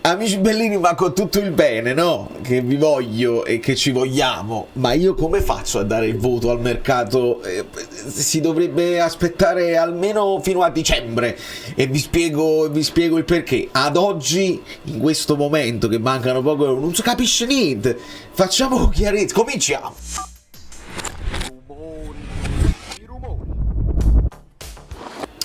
Amici bellini, ma con tutto il bene, no? Che vi voglio e che ci vogliamo, ma io come faccio a dare il voto al mercato? Si dovrebbe aspettare almeno fino a dicembre e vi spiego il perché. Ad oggi, in questo momento che mancano poco, non si capisce niente. Facciamo chiarezza, cominciamo!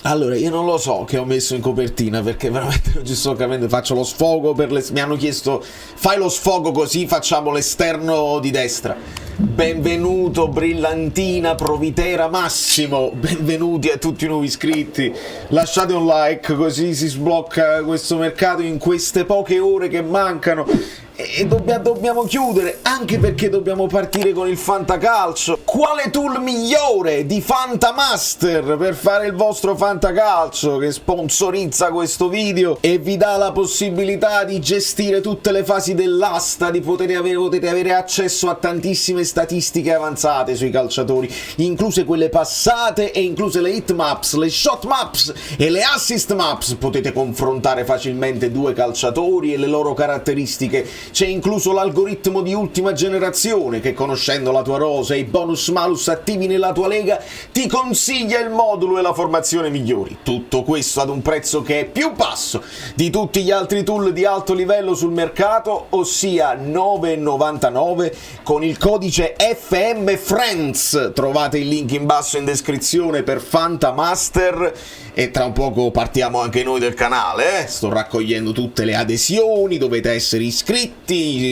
Allora, io non lo so che ho messo in copertina perché veramente non ci sto capendo. Faccio lo sfogo mi hanno chiesto fai lo sfogo così facciamo l'esterno di destra. Benvenuto Brillantina Provitera Massimo, benvenuti a tutti i nuovi iscritti. Lasciate un like così si sblocca questo mercato in queste poche ore che mancano. E dobbiamo chiudere, anche perché dobbiamo partire con il Fantacalcio. Quale tool migliore di Fantamaster per fare il vostro Fantacalcio, che sponsorizza questo video e vi dà la possibilità di gestire tutte le fasi dell'asta, potete avere accesso a tantissime statistiche avanzate sui calciatori, incluse quelle passate e incluse le hit maps, le shot maps e le assist maps. Potete confrontare facilmente due calciatori e le loro caratteristiche. C'è incluso l'algoritmo di ultima generazione che, conoscendo la tua rosa e i bonus malus attivi nella tua lega, ti consiglia il modulo e la formazione migliori. Tutto questo ad un prezzo che è più basso di tutti gli altri tool di alto livello sul mercato, ossia 9,99 con il codice FMFriends. Trovate il link in basso in descrizione per Fantamaster e tra un poco partiamo anche noi del canale. Sto raccogliendo tutte le adesioni, dovete essere iscritti,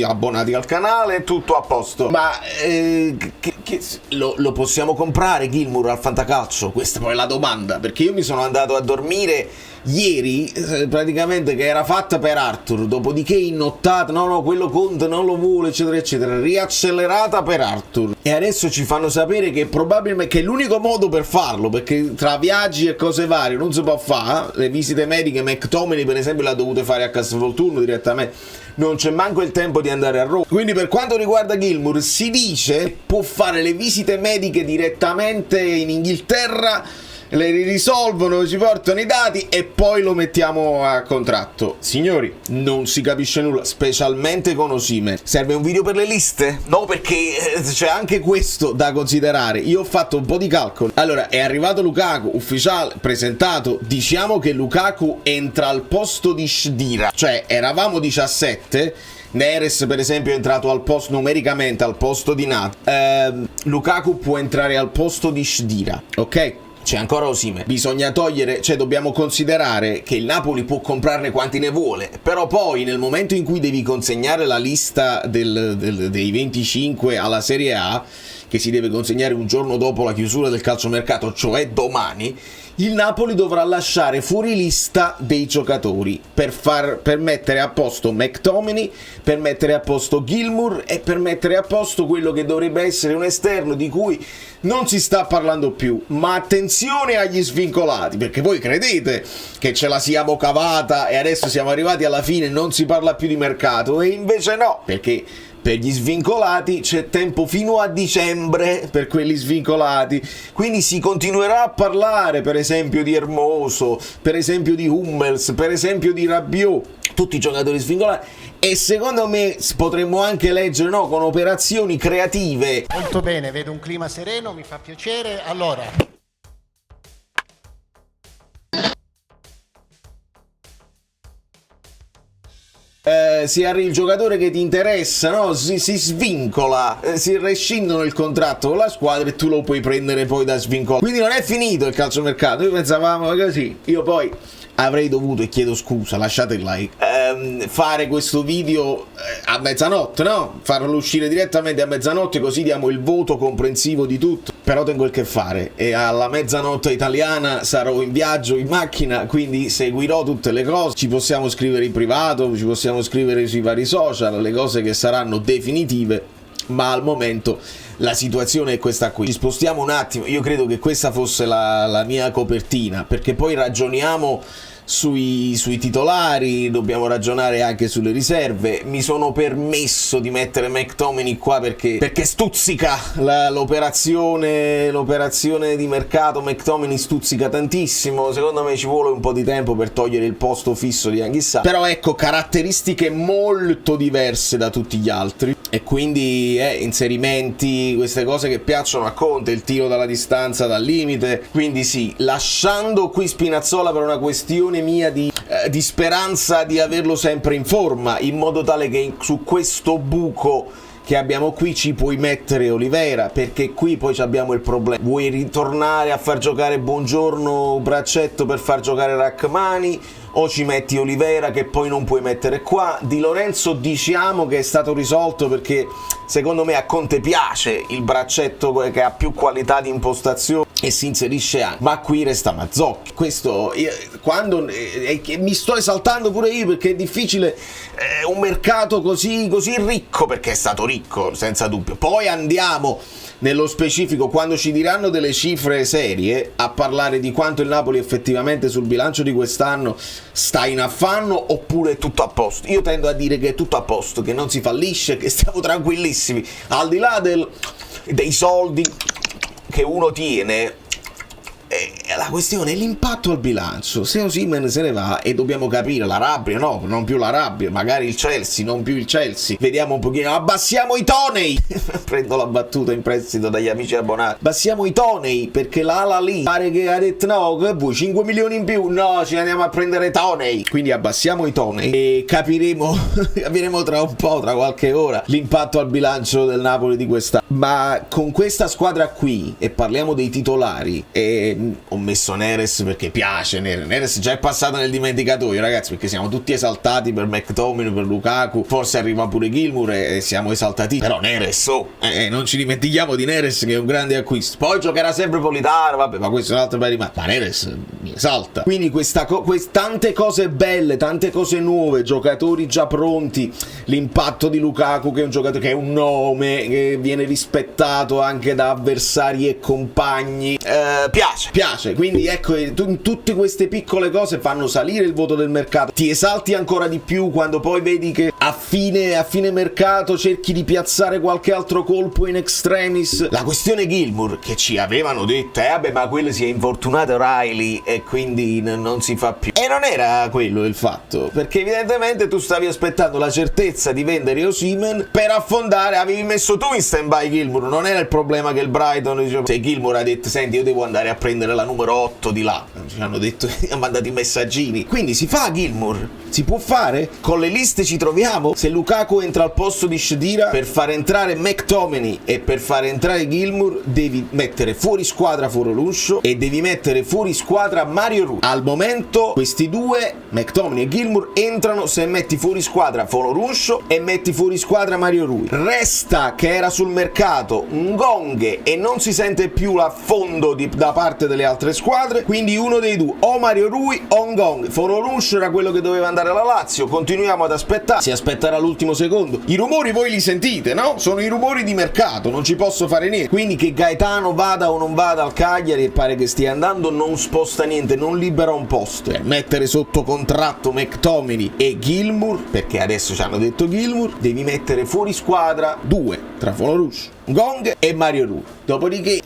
abbonati al canale, tutto a posto. Ma lo possiamo comprare Gilmour al Fantacalcio? Questa poi è la domanda, perché io mi sono andato a dormire ieri praticamente che era fatta per Arthur, dopodiché in nottata no quello Conte non lo vuole eccetera eccetera, riaccelerata per Arthur, e adesso ci fanno sapere che probabilmente che è l'unico modo per farlo, perché tra viaggi e cose varie non si può fare. Le visite mediche McTominay per esempio l'ha dovute fare a Castelvolturno direttamente, non c'è manco il tempo di andare a Roma. Quindi per quanto riguarda Gilmour si dice può fare le visite mediche direttamente in Inghilterra, le risolvono, ci portano i dati e poi lo mettiamo a contratto. Signori, non si capisce nulla, specialmente con Osimhen. Serve un video per le liste? No, perché c'è anche questo da considerare. Io ho fatto un po' di calcolo. Allora, è arrivato Lukaku, ufficiale, presentato. Diciamo che Lukaku entra al posto di Shdira, cioè eravamo 17. Neres per esempio è entrato al posto numericamente al posto di Nat. Lukaku può entrare al posto di Shdira, ok? C'è ancora Osimhen. Bisogna togliere, cioè dobbiamo considerare che il Napoli può comprarne quanti ne vuole, però poi nel momento in cui devi consegnare la lista dei 25 alla Serie A, che si deve consegnare un giorno dopo la chiusura del calciomercato, cioè domani, il Napoli dovrà lasciare fuori lista dei giocatori per mettere a posto McTominay, per mettere a posto Gilmour e per mettere a posto quello che dovrebbe essere un esterno di cui non si sta parlando più. Ma attenzione agli svincolati, perché voi credete che ce la siamo cavata e adesso siamo arrivati alla fine e non si parla più di mercato, e invece no, perché per gli svincolati c'è tempo fino a dicembre per quelli svincolati, quindi si continuerà a parlare per esempio di Hermoso, per esempio di Hummels, per esempio di Rabiot, tutti i giocatori svincolati, e secondo me potremmo anche leggere con operazioni creative. Molto bene, vedo un clima sereno, mi fa piacere. Allora, si arriva il giocatore che ti interessa, no? Si svincola, si rescindono il contratto con la squadra e tu lo puoi prendere poi da svincolare. Quindi non è finito il calciomercato. Noi pensavamo così. Io poi avrei dovuto, e chiedo scusa, lasciate il like, fare questo video a mezzanotte, no? Farlo uscire direttamente a mezzanotte, così diamo il voto comprensivo di tutto. Però tengo il che fare e alla mezzanotte italiana sarò in viaggio in macchina, quindi seguirò tutte le cose. Ci possiamo scrivere in privato, ci possiamo scrivere sui vari social, le cose che saranno definitive, ma al momento la situazione è questa qui. Ci spostiamo un attimo, io credo che questa fosse la mia copertina, perché poi ragioniamo sui titolari, dobbiamo ragionare anche sulle riserve. Mi sono permesso di mettere McTominay qua perché stuzzica l'operazione di mercato. McTominay stuzzica tantissimo, secondo me ci vuole un po' di tempo per togliere il posto fisso di Anguissa, però ecco, caratteristiche molto diverse da tutti gli altri, e quindi inserimenti, queste cose che piacciono a Conte, il tiro dalla distanza, dal limite. Quindi sì, lasciando qui Spinazzola per una questione mia di speranza di averlo sempre in forma, in modo tale che su questo buco che abbiamo qui ci puoi mettere Oliveira, perché qui poi abbiamo il problema: vuoi ritornare a far giocare Buongiorno Braccetto per far giocare Rachmani, o ci metti Oliveira che poi non puoi mettere qua? Di Lorenzo diciamo che è stato risolto, perché secondo me a Conte piace il Braccetto che ha più qualità di impostazione e si inserisce anche, ma qui resta Mazzocchi. Questo quando mi sto esaltando pure io, perché è difficile un mercato così ricco, perché è stato ricco senza dubbio. Poi andiamo nello specifico, quando ci diranno delle cifre serie, a parlare di quanto il Napoli effettivamente sul bilancio di quest'anno sta in affanno oppure è tutto a posto. Io tendo a dire che è tutto a posto, che non si fallisce, che stiamo tranquillissimi, al di là dei soldi che uno tiene. La questione è l'impatto al bilancio. Se Osimhen se ne va, e dobbiamo capire, la rabbia, no, non più la rabbia, magari il Chelsea, non più il Chelsea, vediamo un pochino, abbassiamo i tonei prendo la battuta in prestito dagli amici abbonati, abbassiamo i tonei, perché l'ala lì pare che ha detto no, che vuoi 5 milioni in più, no, ci andiamo a prendere tonei, quindi abbassiamo i tonei e capiremo tra un po', tra qualche ora, l'impatto al bilancio del Napoli di quest'anno. Ma con questa squadra qui, e parliamo dei titolari, ho messo Neres perché piace. Neres già è passato nel dimenticatoio, ragazzi, perché siamo tutti esaltati per McTominay, per Lukaku, forse arriva pure Gilmour e siamo esaltati, però Neres, non ci dimentichiamo di Neres, che è un grande acquisto. Poi giocherà sempre Politano, vabbè, ma questo è un altro bel rimane, ma Neres mi esalta. Quindi tante cose belle, tante cose nuove, giocatori già pronti, l'impatto di Lukaku, che è un giocatore, che è un nome, che viene rispettato anche da avversari e compagni, piace. Quindi ecco, tutte queste piccole cose fanno salire il voto del mercato. Ti esalti ancora di più quando poi vedi che a fine mercato cerchi di piazzare qualche altro colpo in extremis. La questione Gilmour, che ci avevano detto vabbè, ma quello si è infortunato Riley e quindi non si fa più, e non era quello il fatto, perché evidentemente tu stavi aspettando la certezza di vendere Osimhen per affondare, avevi messo tu in stand by Gilmour. Non era il problema che il Brighton diceva, se Gilmour ha detto senti, io devo andare a prendere la numero 8 di là, ci hanno detto, hanno mandato i messaggini, quindi si fa Gilmour, si può fare, con le liste ci troviamo. Se Lukaku entra al posto di Shedira, per far entrare McTominay e per far entrare Gilmour devi mettere fuori squadra Foroluscio e devi mettere fuori squadra Mario Rui. Al momento questi due, McTominay e Gilmour, entrano se metti fuori squadra Foroluscio e metti fuori squadra Mario Rui. Resta che era sul mercato Ngonghe e non si sente più l'affondo da parte delle altre squadre, quindi uno dei due, o Mario Rui o Ngonghe. Foroluscio era quello che doveva andare alla Lazio, continuiamo ad aspettare, si aspetterà l'ultimo secondo. I rumori voi li sentite, no? Sono i rumori di mercato, non ci posso fare niente. Quindi che Gaetano vada o non vada al Cagliari, e pare che stia andando, non sposta niente, non libera un posto. Per mettere sotto contratto McTominay e Gilmour, perché adesso ci hanno detto Gilmour, devi mettere fuori squadra due, tra Foroluscio, Ngonghe e Mario Rui. Dopodiché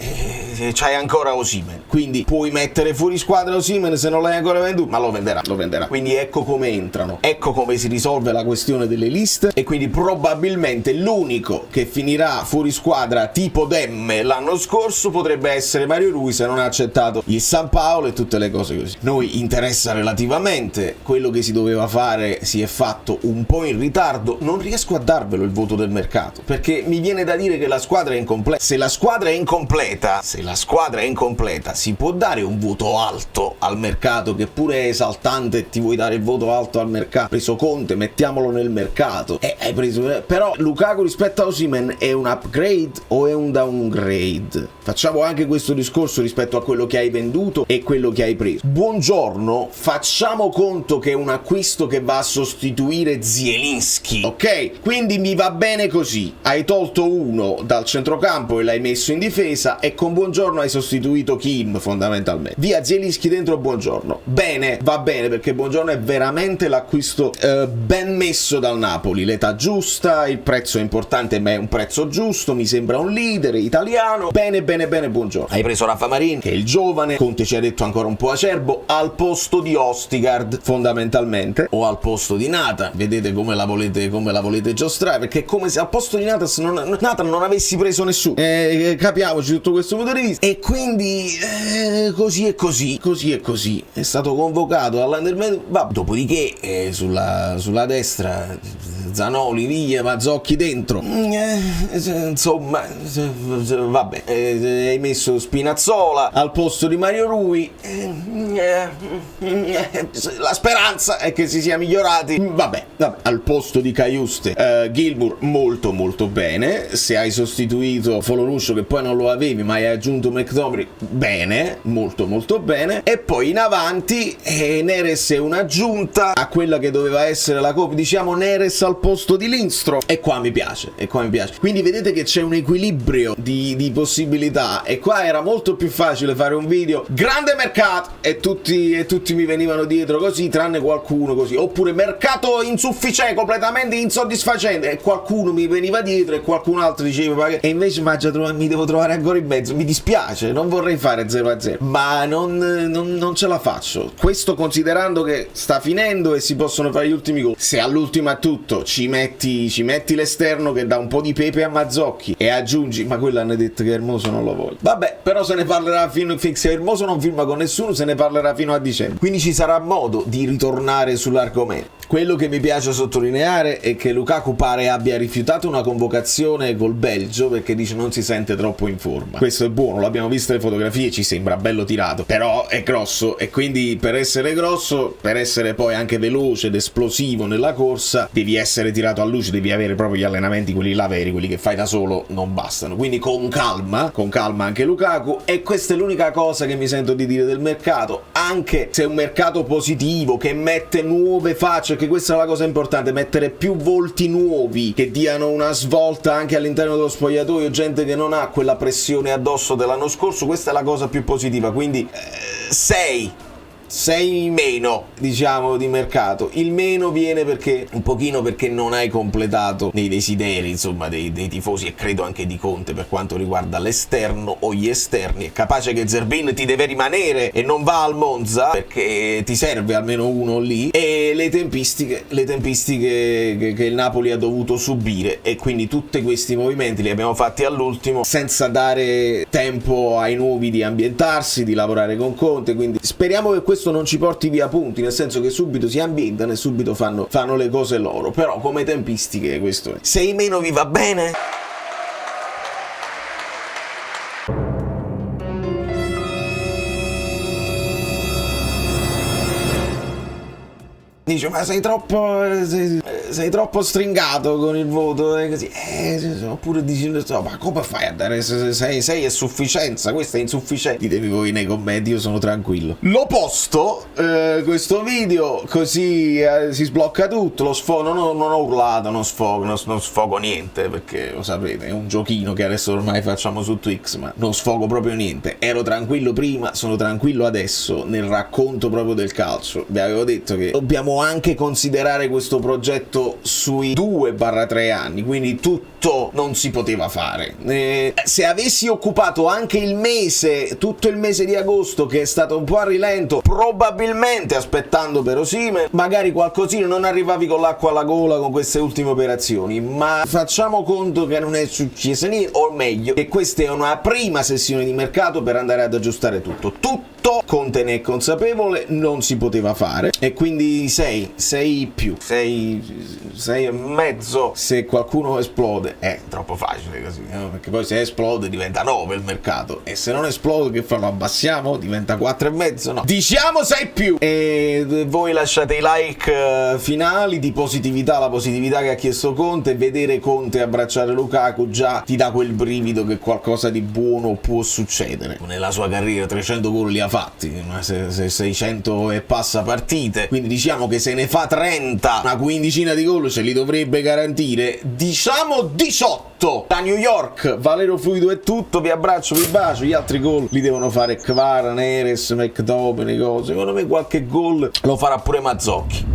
c'hai ancora Osimhen, quindi puoi mettere fuori squadra Osimhen se non l'hai ancora venduto, ma lo venderà. Quindi ecco come entrano, ecco come si risolve la questione delle liste, e quindi probabilmente l'unico che finirà fuori squadra tipo Demme l'anno scorso potrebbe essere Mario Rui, se non ha accettato il San Paolo e tutte le cose così. Noi interessa relativamente, quello che si doveva fare si è fatto un po' in ritardo. Non riesco a darvelo il voto del mercato, perché mi viene da dire che la squadra è incompleta. Se la squadra è incompleta, si può dare un voto alto al mercato, che pure è esaltante, e ti vuoi dare il voto alto al mercato. Preso Conte, mettiamolo nel mercato, hai preso, però Lukaku rispetto a Osimhen è un upgrade o è un downgrade? Facciamo anche questo discorso rispetto a quello che hai venduto e quello che hai preso. Buongiorno, facciamo conto che è un acquisto che va a sostituire Zielinski, ok? Quindi mi va bene così, hai tolto tolto uno dal centrocampo e l'hai messo in difesa, e con Buongiorno hai sostituito Kim fondamentalmente. Via Zielinski dentro Buongiorno. Bene, va bene, perché Buongiorno è veramente l'acquisto ben messo dal Napoli, l'età giusta, il prezzo è importante ma è un prezzo giusto, mi sembra un leader italiano. Bene, Buongiorno. Hai preso Rafa Marin, che è il giovane, Conte ci ha detto ancora un po' acerbo, al posto di Ostigard fondamentalmente, o al posto di Nathan. Vedete come la volete giostrare, perché è come se al posto di Nathan non avessi preso nessuno. Capiamoci tutto questo punto di vista. E quindi così è così. È stato convocato all'Undermed. Dopodiché sulla destra Zanoli, Viglia, Mazzocchi dentro. Insomma, vabbè. Hai messo Spinazzola al posto di Mario Rui. La speranza è che si sia migliorati. Vabbè. Al posto di Cajuste, Gilmour molto bene. Se hai sostituito Foloruscio, che poi non lo avevi, ma hai aggiunto McTominay, bene, molto bene. E poi in avanti Neres è un'aggiunta a quella che doveva essere la coppia, diciamo Neres al posto di Lindstrom, e qua mi piace. Quindi vedete che c'è un equilibrio di possibilità, e qua era molto più facile fare un video grande mercato e tutti mi venivano dietro così, tranne qualcuno così, oppure mercato insufficiente, completamente insoddisfacente, e qualcuno mi veniva dietro e qualcun altro diceva, e invece mi devo trovare ancora in mezzo. Mi dispiace, non vorrei fare 0-0, ma non ce la faccio. Questo considerando che sta finendo e si possono fare gli ultimi gol. Se all'ultimo a tutto ci metti l'esterno che dà un po' di pepe a Mazzocchi e aggiungi, ma quello hanno detto che Hermoso non lo vuole. Vabbè, però se ne parlerà se Hermoso non firma con nessuno, se ne parlerà fino a dicembre. Quindi ci sarà modo di ritornare sull'argomento. Quello che mi piace sottolineare è che Lukaku pare abbia rifiutato una convocazione col Belgio perché dice non si sente troppo in forma. Questo è buono, l'abbiamo visto le fotografie, ci sembra bello tirato, però è grosso, e quindi per essere grosso, per essere poi anche veloce ed esplosivo nella corsa, devi essere tirato a luce, devi avere proprio gli allenamenti, quelli là veri, quelli che fai da solo non bastano. Quindi con calma anche Lukaku, e questa è l'unica cosa che mi sento di dire del mercato, anche se è un mercato positivo che mette nuove facce, che questa è la cosa importante, mettere più volti nuovi che diano una svolta anche all'interno dello spogliatoio, gente che non ha quella pressione addosso dell'anno scorso. Questa è la cosa più positiva. Quindi 6 meno, diciamo, di mercato. Il meno viene perché non hai completato nei desideri, insomma, dei tifosi, e credo anche di Conte per quanto riguarda l'esterno o gli esterni. È capace che Zerbin ti deve rimanere e non va al Monza, perché ti serve almeno uno lì, e le tempistiche che il Napoli ha dovuto subire, e quindi tutti questi movimenti li abbiamo fatti all'ultimo, senza dare tempo ai nuovi di ambientarsi, di lavorare con Conte. Quindi speriamo che questo non ci porti via punti, nel senso che subito si ambientano e subito fanno le cose loro, però come tempistiche questo è. 6 meno vi va bene? Dice, ma sei troppo stringato con il voto, così. Oppure dici, ma come fai a dare 6 è sufficienza, questa è insufficiente. Ditevi voi nei commenti, io sono tranquillo. L'ho posto questo video, così si sblocca tutto. Lo sfogo, non ho urlato, non sfogo niente, perché lo sapete, è un giochino che adesso ormai facciamo su Twix, ma non sfogo proprio niente. Ero tranquillo prima, sono tranquillo adesso nel racconto proprio del calcio. Vi avevo detto che dobbiamo anche considerare questo progetto sui 2-3 anni, quindi tutto non si poteva fare. Se avessi occupato anche tutto il mese di agosto, che è stato un po' a rilento, probabilmente aspettando per Osimhen, magari qualcosina, non arrivavi con l'acqua alla gola con queste ultime operazioni, ma facciamo conto che non è successo niente, o meglio, che questa è una prima sessione di mercato per andare ad aggiustare tutto. Conte ne è consapevole, non si poteva fare, e quindi 6 e mezzo. Se qualcuno esplode è troppo facile così, no? Perché poi se esplode diventa 9 il mercato, e se non esplode che fa? Lo abbassiamo? Diventa 4 e mezzo? No, diciamo 6 più. E voi lasciate i like finali di positività, la positività che ha chiesto Conte. Vedere Conte abbracciare Lukaku già ti dà quel brivido che qualcosa di buono può succedere. Nella sua carriera 300 gol li ha fatti, 600 e passa partite, quindi diciamo che se ne fa 30, una quindicina di gol ce li dovrebbe garantire, diciamo 18. Da New York, Valero Fluido è tutto, vi abbraccio, vi bacio, gli altri gol li devono fare Kvara, Neres, McTominay, cose. Secondo me qualche gol lo farà pure Mazzocchi.